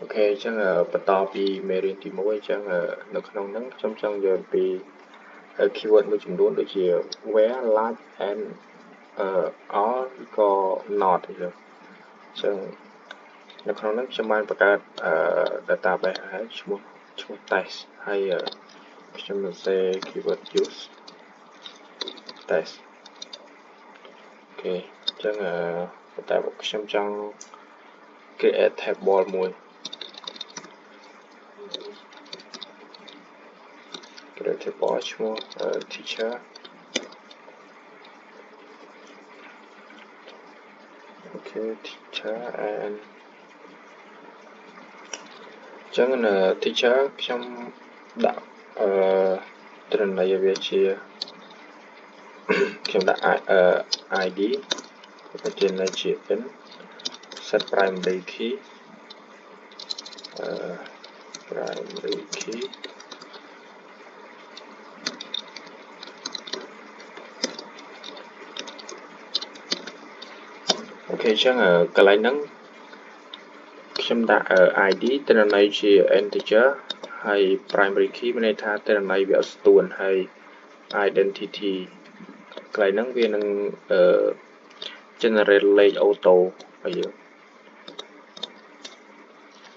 Ok, chắc là bắt đầuពីមេរៀនទី1 ចឹងនៅក្នុងហ្នឹងខ្ញុំចង់យកពី keyword មួយចំនួនដូចជា where like and all ក៏ not អញ្ចឹងនៅក្នុងហ្នឹងខ្ញុំបានបង្កើត database ហើយឈ្មោះ test ហើយខ្ញុំនឹងសេ keyword use test អូខេអញ្ចឹងតែខ្ញុំចង់ create table មួយ create table ឈ្មោះ teacher okay teacher and អញ្ចឹងនៅ teacher ខ្ញុំដាក់ត្រណ័យវាជាខ្ញុំដាក់ id ប្រធាននៃជា n set primary key primary keyអូខេអញ្ចឹងកន្លែងហ្នឹងខ្ញុំដាក់ id ត្រណ័យជា integer ហើយ primary key មានន័យថាត្រណ័យវាអត់ស្ទួនហើយ identity កន្លែងហ្នឹងវានឹងgenerate លេខ auto ឲ្យយើង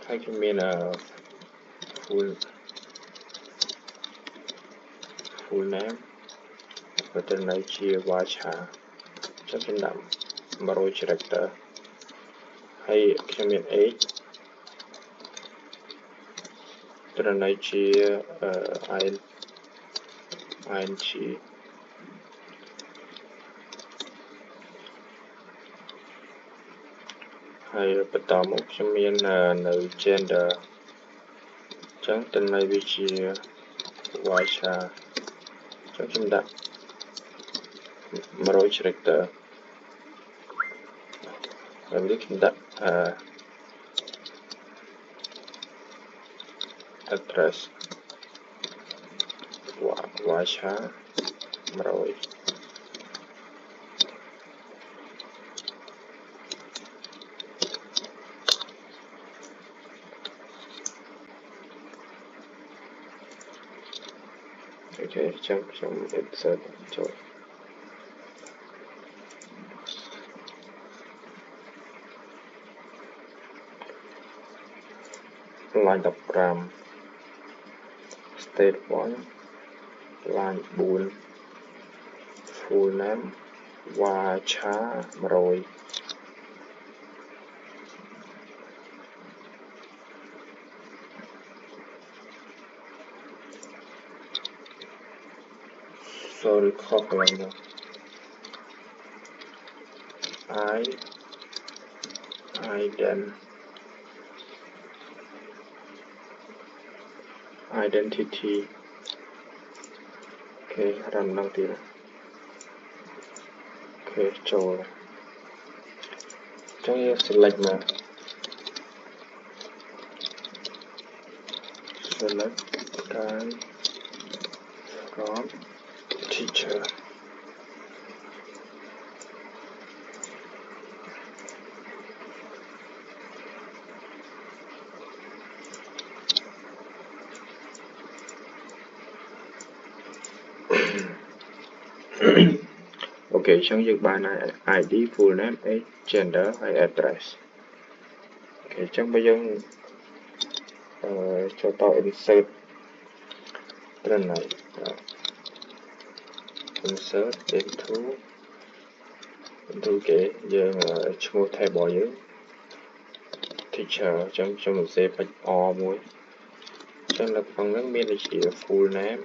ហើយខ្ញុំមានfull name ត្រណ័យជា varchar ចឹងខ្ញុំដាក់100 character ហើយខ្ញុំមាន age ត្រណ័យជាing ហើយបន្តមកខ្ញុំមាននៅ gender អញ្ចឹងត្រណ័យវាជា varchar អញ្ចឹងខ្ញុំដាក់100 character ហើយនេះខ្ញុំដាក់address varchar 100 អូខេអញ្ចឹងខ្ញុំ insert ចូល line 15 state 1 line 4 full name varchar 100 sorry ខុសកន្លែងនោះ identity អូខេរំដងទៀតអូខេចូលអញ្ចឹងយើង select មក select guy from teacherអូខេអញ្ចឹងយើងបាន id full name age gender ហើយ address អូខេអញ្ចឹងបើយើងចូលត insert ត្រណ័យ insert into គេយើងឈ្មោះ table យើង teacher អញ្ចឹងខ្ញុំនឹងសេពេច r មួយអញ្ចឹងនៅក្នុងហ្នឹងមានដូចជា full name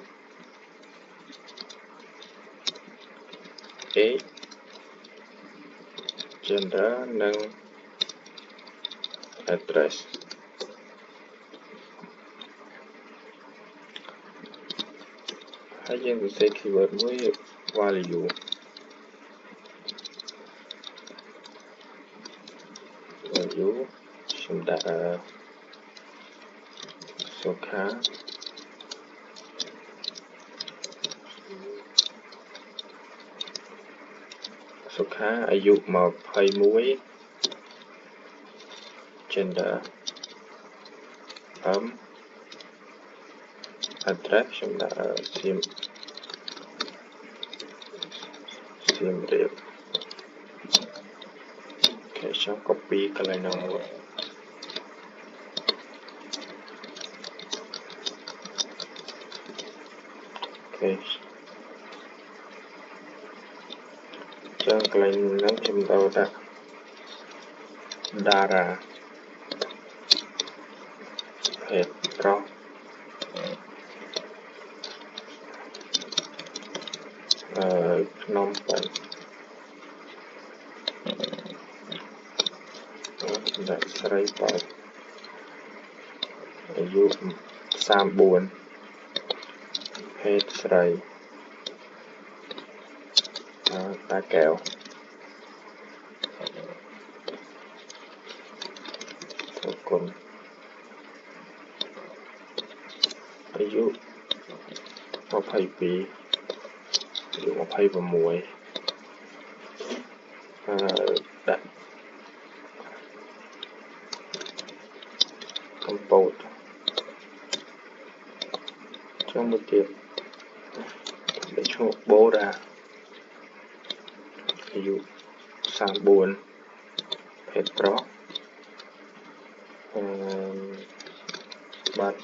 age gender និង address ហើយយើងនឹងសេ keyword មួយ value ខ្ញុំដាក់សុខាអាយុ21 gender address ខ្ញុំដាក់សៀមរាបគេចង់ copy កន្លែងនោះមួយអូខេចឹងកន្លែងហ្នឹងខ្ញុំដូរដាក់ dara ភេទប្រុសភ្នំពេញដាក់ស្រីបើអាយុ34ភេទស្រីតាកែវសុគន្ធអាយុ22អាយុ26ដាក់កំពតចឹងមួយទៀតដាក់ឈ្មោះបូរ៉ាអាយុ34ភេទប្រុសបាត់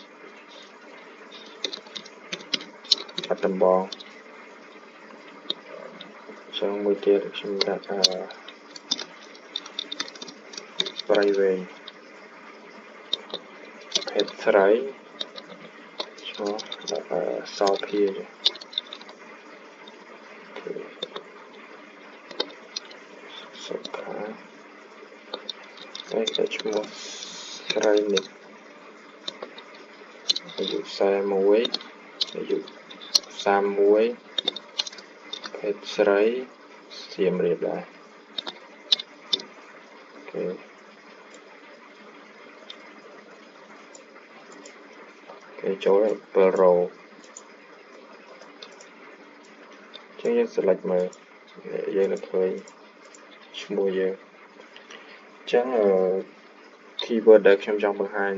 ដំបងចឹងមួយទៀតខ្ញុំដាក់ប្រៃវែងភេទស្រីឈ្មោះសោភាសុខាហើយតែឈ្មោះស្រីនេះអាយុ41អាយុ31ភេទស្រីសៀមរាបដែរអូខេចូល7រ៉ូចឹងយើង select មើលយើងនឹងឃើញឈ្មោះយើងចឹងkeyword ដែលខ្ញុំចង់បង្ហាញ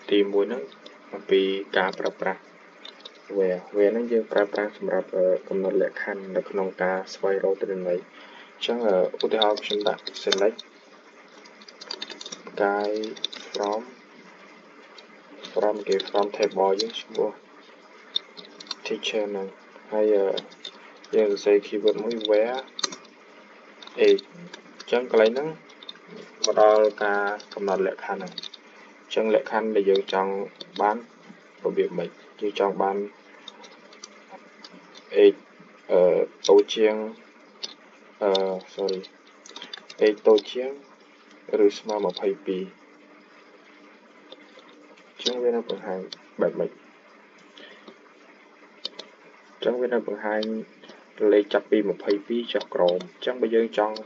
ទី1ហ្នឹងអំពីការប្រើប្រាស់ where ហ្នឹងយើងប្រើប្រាស់សម្រាប់កំណត់លក្ខខណ្ឌនៅក្នុងការស្វែងរកទិន្នន័យចឹងឧទាហរណ៍ខ្ញុំដាក់ select guide from table យើងឈ្មោះ teacher ហ្នឹងហើយយើងសរសេរ keyword មួយ where age ចឹងកន្លែងហ្នឹងមកដល់ការកំណត់លក្ខខណ្ឌហ្នឹងចឹងលក្ខខណ្ឌដែលយើងចង់បានរបៀបម៉េចយើងចង់បាន age តូចជាងage តូចជាងឬស្មើ22ចឹងវានឹងបង្ហាញបែបម៉េចចឹងវានឹងបង្ហាញលេខចាប់ពី22ចុះក្រោមចឹងបើយើងចង់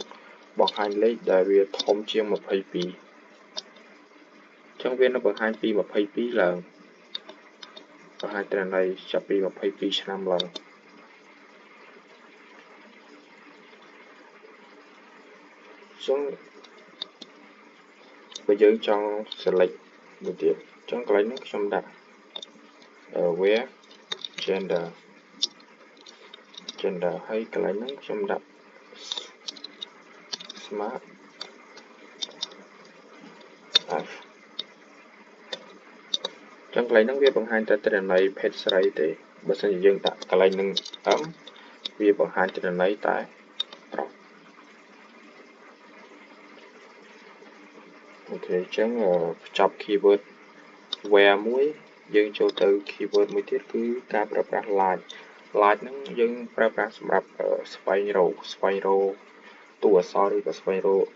បង្ហាញលេខដែលវាធំជាង22ចឹងវានឹងបង្ហាញពី22ឡើងបង្ហាញទិន្នន័យចាប់ពី22ឆ្នាំឡើងចឹងបើយើងចង់ select មួយទៀតចឹងកន្លែងនេះខ្ញុំដាក់ where gender ហើយកន្លែងនេះខ្ញុំដាក់ smart f ចឹងកន្លែងហ្នឹងវាបង្ហាញតែទិន្នន័យភេទស្រីទេបើសិនជាយើងដាក់កន្លែងហ្នឹងវាបង្ហាញទិន្នន័យតែប្រុសអូខេចឹងបញ្ចប់ keyword where មួយយើងចូលទៅ keyword មួយទៀតគឺការប្រើប្រាស់ large ហ្នឹងយើងប្រើប្រាស់សម្រាប់ស្វែងរកតួអក្សរឬក៏ស្វែងរក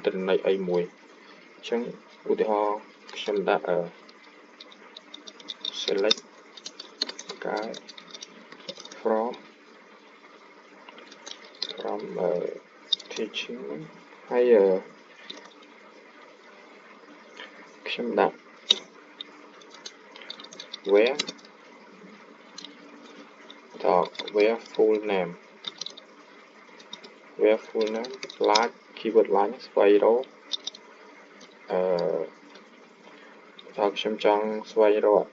ទិន្នន័យអីមួយអញ្ចឹងឧទាហរណ៍ខ្ញុំដាក់ select guide from teaching ហើយខ្ញុំដាក់ where full name large keyword large ស្វែងរក តើខ្ញុំចង់ស្វែងរក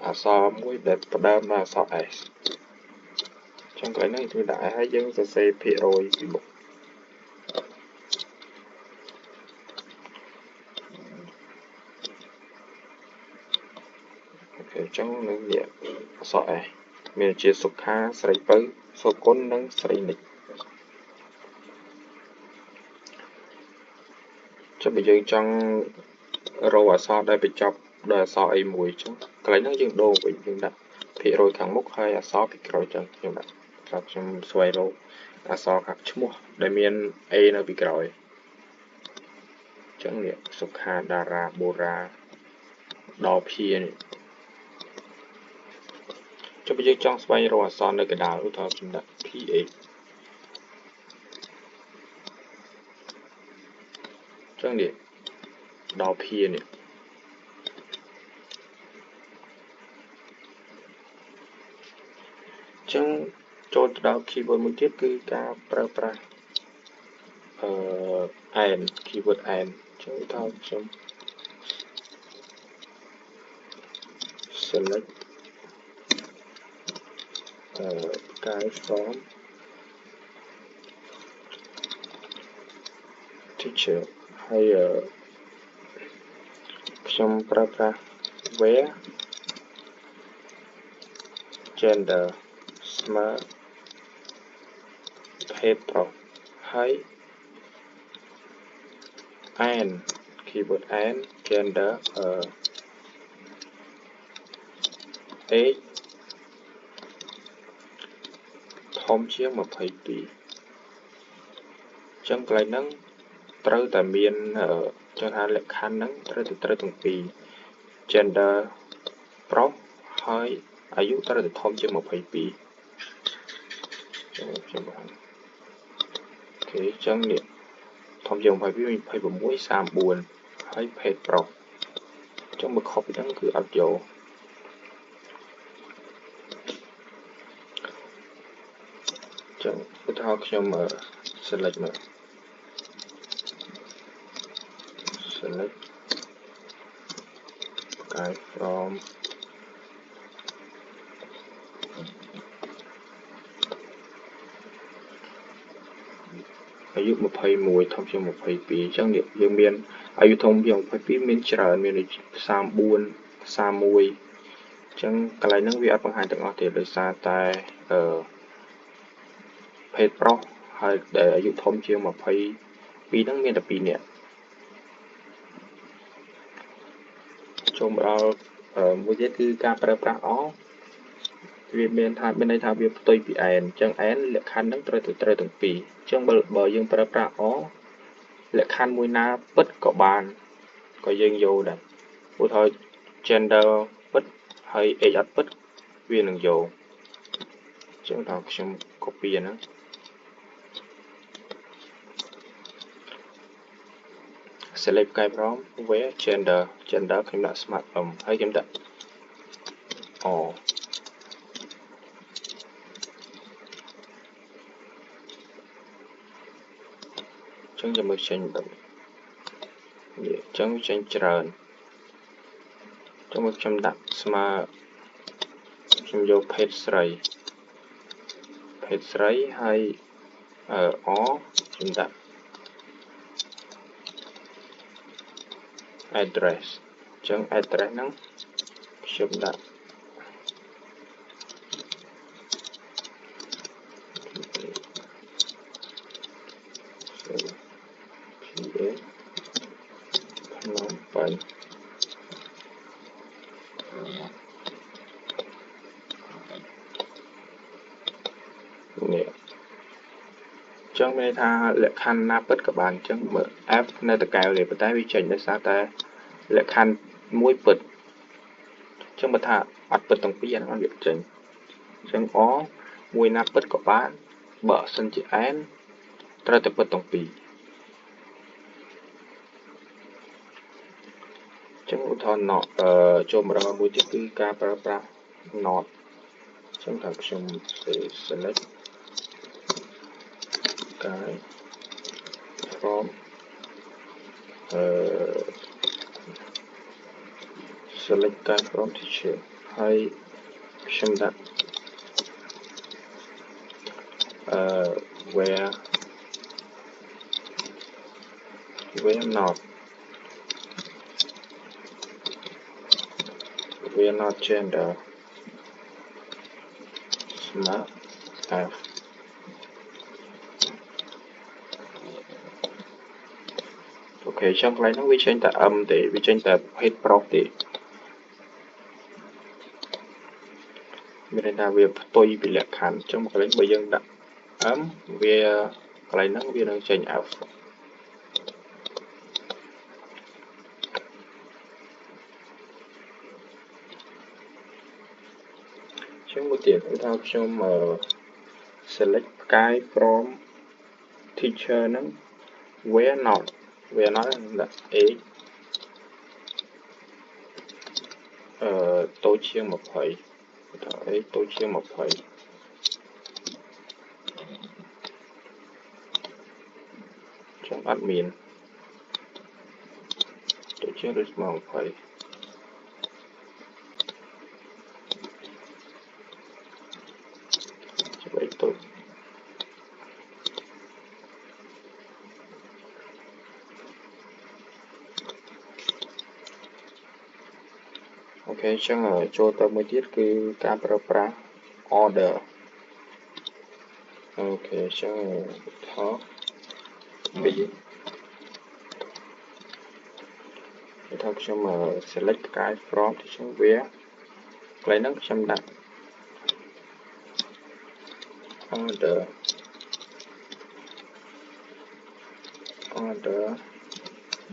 អក្សរមួយដែលផ្ដើមដោយអក្សរ S ចឹងកន្លែងនេះគឺដាក់ S ហើយយើងសរសេរភាគរយពីមុខអូខេចឹងនឹងនេះអក្សរ S មានជាសុខាស្រីពៅសុគន្ធនិងស្រីនិចចាំបើយើងចង់រកអក្សរដែលបញ្ចប់ដោយអក្សរ A មួយចឹងកន្លែងហ្នឹងយើងដូរវិញយើងដាក់ភាគរយខាងមុខហើយអក្សរពីក្រោយចឹងខ្ញុំដាក់ថាខ្ញុំស្វែងរកអក្សរខាងឈ្មោះដែលមាន A នៅពីក្រោយចឹងនេះសុខាតារាបូរាដល់ភានេះចុះបើយើងចង់ស្វែងរកអក្សរនៅកណ្ដាលឧទាហរណ៍ខ្ញុំដាក់ PA ចឹងនេះដល់ភានេះចឹងចូលទៅដល់ keyword មួយទៀតគឺការប្រើប្រាស់ and keyword and ចឹងឧទាហរណ៍ខ្ញុំ select កាយ from teacher ហើយខ្ញុំប្រើប្រាស់ where gender ស្មើភេទប្រុសហើយ and keyword and gender age ធំជាង22ចឹងកន្លែងហ្នឹងត្រូវតែមានចង់ថាលក្ខខណ្ឌហ្នឹងត្រូវទាំងពីរ gender ប្រុសហើយអាយុត្រូវតែធំជាង22ខ្ញុំបានអូខេចឹងនេះធំជាង22 26 34ហើយភេទប្រុសចឹងបើខុសពីហ្នឹងគឺអត់យកចឹងឧទាហរណ៍ខ្ញុំselect មក select guy fromអាយុ21ធំជាង22ចឹងនេះយើងមានអាយុធំជាង22មានច្រើនមាន34 31ចឹងកន្លែងហ្នឹងវាអត់បង្ហាញទាំងអស់ទេដោយសារតែភេទប្រុសហើយដែលអាយុធំជាង22ហ្នឹងមានតែ2នាក់ចូលមកដល់មួយទៀតគឺការប្រើប្រាស់អវាមានន័យថាវាផ្ទុយពី and អញ្ចឹង and លក្ខខណ្ឌហ្នឹងត្រូវទាំងពីរអញ្ចឹងបើយើងប្រើប្រាស់លក្ខខណ្ឌមួយណាពិតក៏បានក៏យើងយកដែរឧទាហរណ៍ gender ពិតហើយ age អត់ពិតវានឹងយកអញ្ចឹងដល់ខ្ញុំ copy អាហ្នឹង select កែប្រម where gender ខ្ញុំដាក់ smart ហើយខ្ញុំដាក់ចឹងចាំមើលចេញដល់នេះចឹងចេញច្រើនចឹងមកខ្ញុំដាក់ស្មើខ្ញុំយកភេទស្រីហើយខ្ញុំដាក់ address ចឹង address ហ្នឹងខ្ញុំដាក់ភ្នំពេញនេះចឹងមានថាលក្ខខណ្ឌណាពិតក៏បានចឹងមើល F នៅតកែវនេះប៉ុន្តែវាចេញដោយសារតែលក្ខខណ្ឌមួយពិតចឹងបើថាអត់ពិតទាំងពីរអាហ្នឹងវាចេញចឹងមួយណាពិតក៏បានបើសិនជា N ត្រូវតែពិតទាំងពីរចឹងឧទាហរណ៍ not ចូលម្ដងមួយទៀតគឺការប្រើប្រាស់ not ចឹងថាខ្ញុំ select guy from select guide from teacher ហើយខ្ញុំដាក់ where not gender smart f អូខេចឹងកន្លែងហ្នឹងវាចេញតែ m ទេវាចេញតែភេទប្រុសទេមានន័យថាវាផ្ទុយពីលក្ខខណ្ឌចឹងកន្លែងបើយើងដាក់ m វាកន្លែងហ្នឹងវានឹងចេញ f ចឹងមួយទៀតគឺថាខ្ញុំ select ផ្កាយ from teacher ហ្នឹង where not ដាក់ a តូចជាង 20 ថា a តូចជាង 20 ចឹងអត់មានតូចជាងឬស្មើ 20 ចំណេញតូចអូខេចឹងចូលទៅមួយទៀតគឺការប្រើប្រាស់ order អូខេចឹងថត B គឺថាខ្ញុំ select ផ្កាយ from ទីចឹងវាកន្លែងហ្នឹងខ្ញុំដាក់ order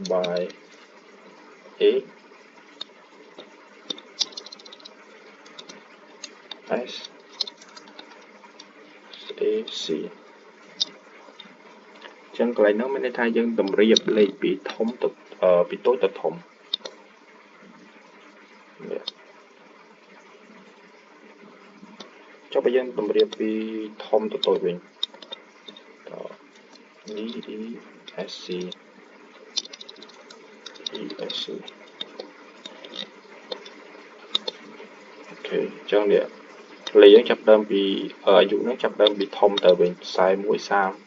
by A S A C ចឹងកន្លែងហ្នឹងមានន័យថាយើងតម្រៀបលេខពីធំទៅពីតូចទៅធំចុះបើយើងតម្រៀបពីធំទៅតូចវិញE S C E S C អូខេចឹងនេះលេខយើងចាប់ដើមពីអាយុហ្នឹងចាប់ដើមពីធំទៅវិញ41 30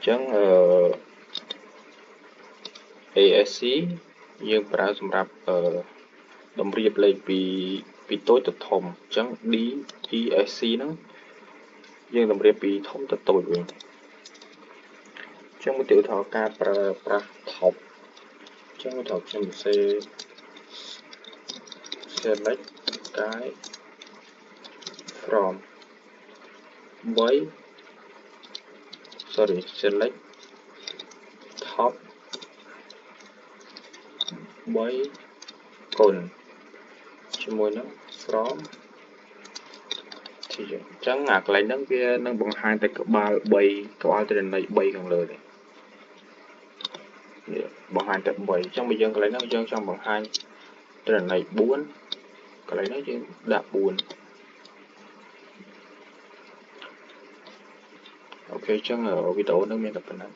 ចឹងASC យើងប្រើសម្រាប់តម្រៀបលេខពីតូចទៅធំចឹង DESC ហ្នឹងយើងតម្រៀបពីធំទៅតូចវិញចឹងឧទាហរណ៍ការប្រើប្រាស់ top ចឹងឧទាហរណ៍ខ្ញុំសរសេរ select guide from select top 3 កូនជាមួយនឹង from teacher ចឹងអាកន្លែងហ្នឹងវានឹងបង្ហាញតែក្បាល 3 ក្បាលទិន្នន័យ 3 ខាងលើទេនេះបង្ហាញតែ 3 ចឹងបើយើងកន្លែងហ្នឹងយើងចង់បង្ហាញទិន្នន័យ 4 កន្លែងហ្នឹងយើងដាក់ 4 អូខេចឹងវីដេអូហ្នឹងមានតែប៉ុណ្ណឹង